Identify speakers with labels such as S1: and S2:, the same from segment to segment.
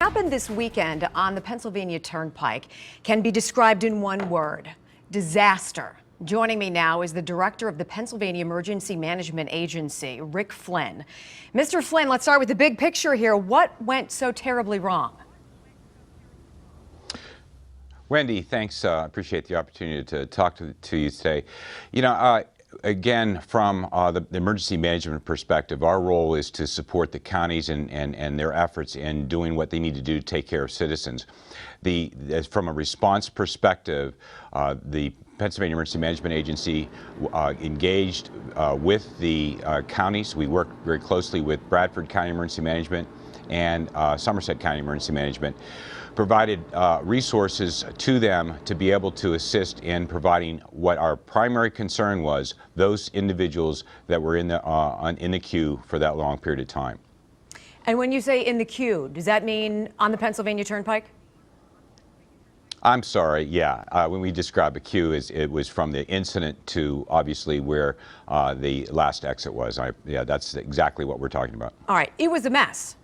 S1: Happened this weekend on the Pennsylvania Turnpike can be described in one word: disaster. Joining me now is the director of the Pennsylvania Emergency Management Agency, Rick Flynn. Mr. Flynn, let's start with the big picture here. What went so terribly wrong?
S2: Wendy, thanks. I appreciate the opportunity to talk to you today. Again, from the emergency management perspective, our role is to support the counties and their efforts in doing what they need to do to take care of citizens. From a response perspective, the Pennsylvania Emergency Management Agency engaged with the counties. We work very closely with Bradford County Emergency Management and Somerset County Emergency Management, provided resources to them to be able to assist in providing what our primary concern was: those individuals that were in the queue for that long period of time.
S1: And when you say in the queue, does that mean on the Pennsylvania Turnpike?
S2: I'm sorry, yeah. When we describe a queue, it was from the incident to obviously where the last exit was. Yeah, that's exactly what we're talking about.
S1: All right, it was a mess.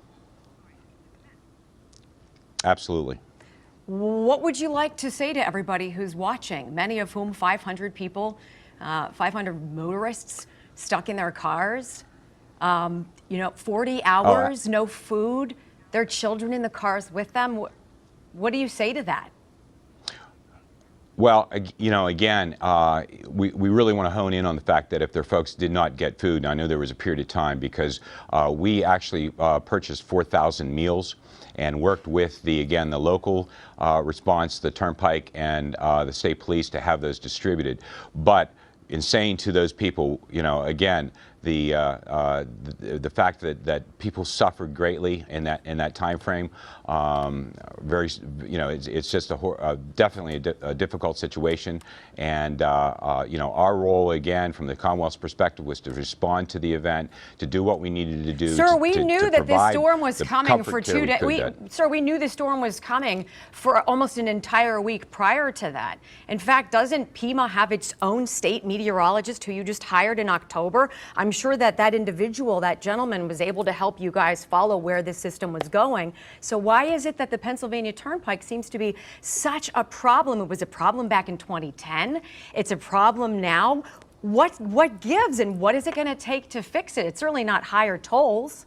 S2: Absolutely.
S1: What would you like to say to everybody who's watching, many of whom 500 people, 500 motorists stuck in their cars, 40 hours, no food, their children in the cars with them? What do you say to that?
S2: Well, again, we really want to hone in on the fact that if their folks did not get food, and I know there was a period of time because we actually purchased 4,000 meals and worked with the local response, the Turnpike, and the state police to have those distributed. But in saying to those people, again, the fact that people suffered greatly in that time frame, it's just definitely a difficult situation. And our role, again, from the Commonwealth's perspective, was to respond to the event, to do what we needed to do.
S1: Sir, we knew that this storm was coming for 2 days. Sir, we knew the storm was coming for almost an entire week prior to that. In fact, doesn't Pima have its own state meteorologist who you just hired in October? I'm sure that individual, that gentleman, was able to help you guys follow where this system was going. So why is it that the Pennsylvania Turnpike seems to be such a problem? It was a problem back in 2010. It's a problem now. What gives, and what is it going to take to fix it? It's certainly not higher tolls.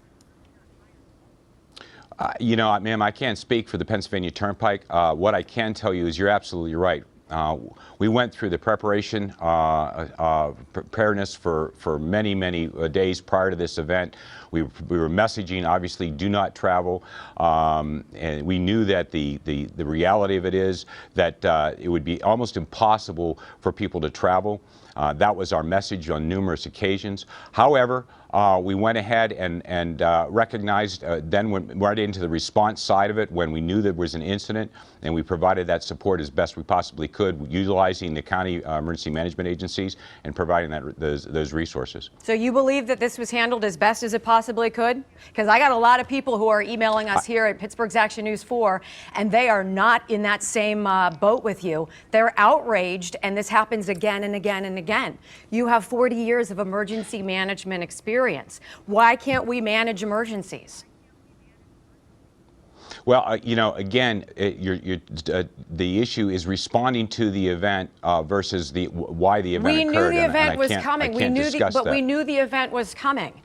S2: Ma'am, I can't speak for the Pennsylvania Turnpike. What I can tell you is you're absolutely right. We went through the preparation, preparedness for many days prior to this event. We were messaging, obviously, do not travel, and we knew that the reality of it is that it would be almost impossible for people to travel. That was our message on numerous occasions. However, we went ahead and recognized, then went right into the response side of it when we knew there was an incident, and we provided that support as best we possibly could, utilizing the county emergency management agencies and providing those resources.
S1: So you believe that this was handled as best as it possibly could? Because I got a lot of people who are emailing us here at Pittsburgh's Action News 4, and they are not in that same boat with you. They're outraged, and this happens again and again and again. You have 40 years of emergency management experience. Why can't we manage emergencies?
S2: Well, again, the issue is responding to the event versus why the event occurred.
S1: We knew the event was coming. We knew the event was coming.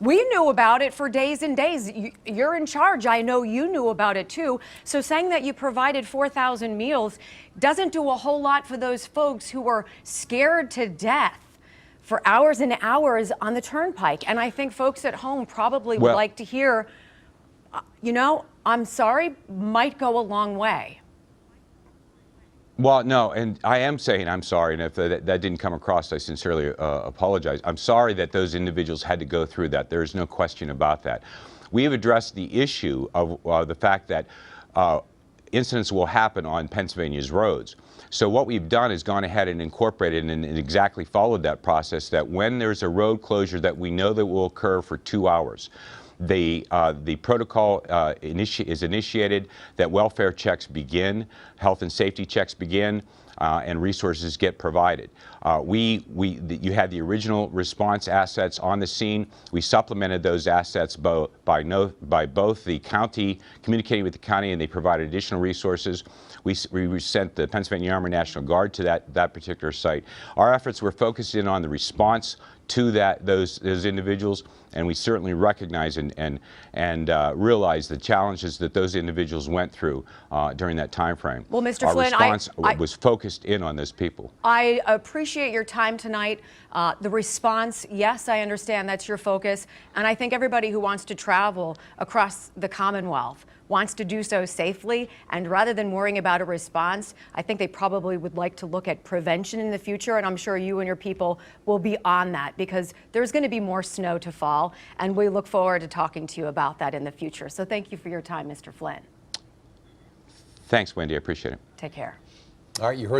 S1: We knew about it for days and days. You're in charge. I know you knew about it too. So saying that you provided 4,000 meals doesn't do a whole lot for those folks who were scared to death for hours and hours on the Turnpike. And I think folks at home probably would like to hear, I'm sorry, might go a long way.
S2: Well, no, and I am saying I'm sorry, and if that didn't come across, I sincerely apologize. I'm sorry that those individuals had to go through that. There is no question about that. We have addressed the issue of the fact that incidents will happen on Pennsylvania's roads. So what we've done is gone ahead and incorporated and exactly followed that process, that when there's a road closure that we know that will occur for 2 hours, the protocol is initiated, that welfare checks begin, health and safety checks begin, and resources get provided. You had the original response assets on the scene. We supplemented those assets by both the county, communicating with the county, and they provided additional resources. We sent the Pennsylvania Army National Guard to that particular site. Our efforts were focused in on the response to those individuals, and we certainly recognize and realize the challenges that those individuals went through during that time frame.
S1: Well, Mr.
S2: Our
S1: Flynn,
S2: response was focused in on those people.
S1: I appreciate your time tonight. The response, yes, I understand that's your focus, and I think everybody who wants to travel across the Commonwealth wants to do so safely, and rather than worrying about a response, I think they probably would like to look at prevention in the future, and I'm sure you and your people will be on that because there's going to be more snow to fall, and we look forward to talking to you about that in the future. So thank you for your time, Mr. Flynn.
S2: Thanks, Wendy. I appreciate it.
S1: Take care.
S3: All right, you heard